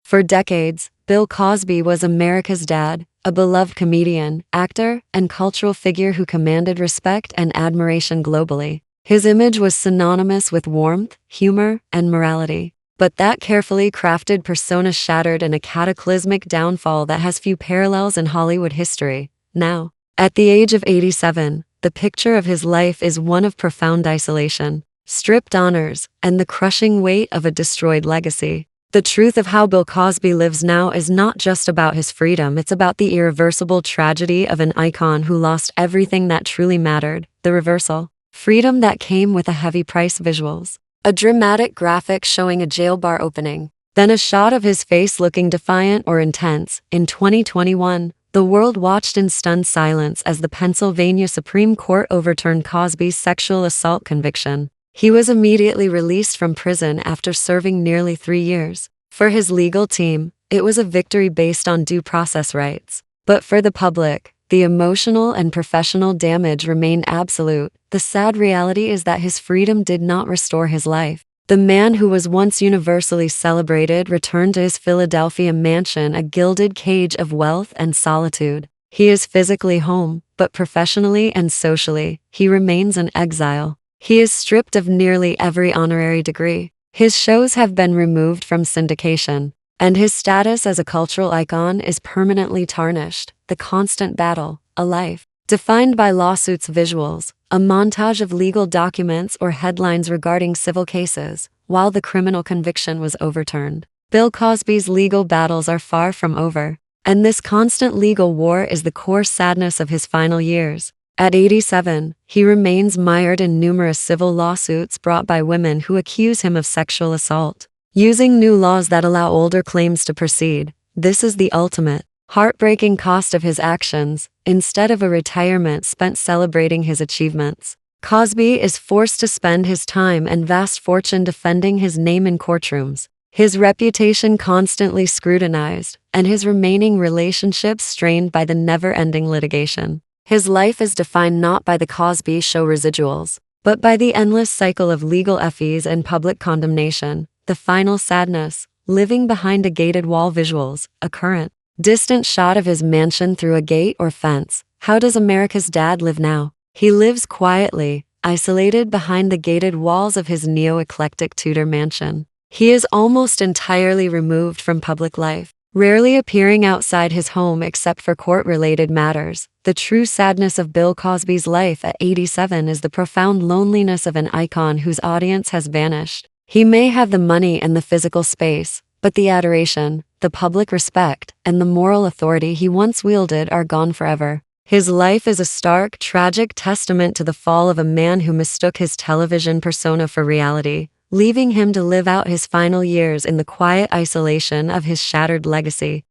For decades, Bill Cosby was America's dad, a beloved comedian, actor, and cultural figure who commanded respect and admiration globally. His image was synonymous with warmth, humor, and morality. But that carefully crafted persona shattered in a cataclysmic downfall that has few parallels in Hollywood history. Now, at the age of 87, the picture of his life is one of profound isolation, stripped honors, and the crushing weight of a destroyed legacy. The truth of how Bill Cosby lives now is not just about his freedom, it's about the irreversible tragedy of an icon who lost everything that truly mattered, the reversal. Freedom that came with a heavy price. Visuals. A dramatic graphic showing a jail bar opening. Then a shot of his face looking defiant or intense. In 2021, the world watched in stunned silence as the Pennsylvania Supreme Court overturned Cosby's sexual assault conviction. He was immediately released from prison after serving nearly 3 years. For his legal team, it was a victory based on due process rights. But for the public, the emotional and professional damage remained absolute. The sad reality is that his freedom did not restore his life. The man who was once universally celebrated returned to his Philadelphia mansion, a gilded cage of wealth and solitude. He is physically home, but professionally and socially, he remains an exile. He is stripped of nearly every honorary degree. His shows have been removed from syndication, and his status as a cultural icon is permanently tarnished. The constant battle, a life defined by lawsuits. Visuals, a montage of legal documents or headlines regarding civil cases, while the criminal conviction was overturned. Bill Cosby's legal battles are far from over, and this constant legal war is the core sadness of his final years. At 87, he remains mired in numerous civil lawsuits brought by women who accuse him of sexual assault. Using new laws that allow older claims to proceed, this is the ultimate, heartbreaking cost of his actions. Instead of a retirement spent celebrating his achievements, Cosby is forced to spend his time and vast fortune defending his name in courtrooms, his reputation constantly scrutinized, and his remaining relationships strained by the never-ending litigation. His life is defined not by the Cosby Show residuals, but by the endless cycle of legal fees and public condemnation. The final sadness, living behind a gated wall. Visuals, a current, distant shot of his mansion through a gate or fence. How does America's dad live now? He lives quietly, isolated behind the gated walls of his neo-eclectic Tudor mansion. He is almost entirely removed from public life, rarely appearing outside his home except for court-related matters. The true sadness of Bill Cosby's life at 87 is the profound loneliness of an icon whose audience has vanished. He may have the money and the physical space, but the adoration, the public respect, and the moral authority he once wielded are gone forever. His life is a stark, tragic testament to the fall of a man who mistook his television persona for reality, leaving him to live out his final years in the quiet isolation of his shattered legacy.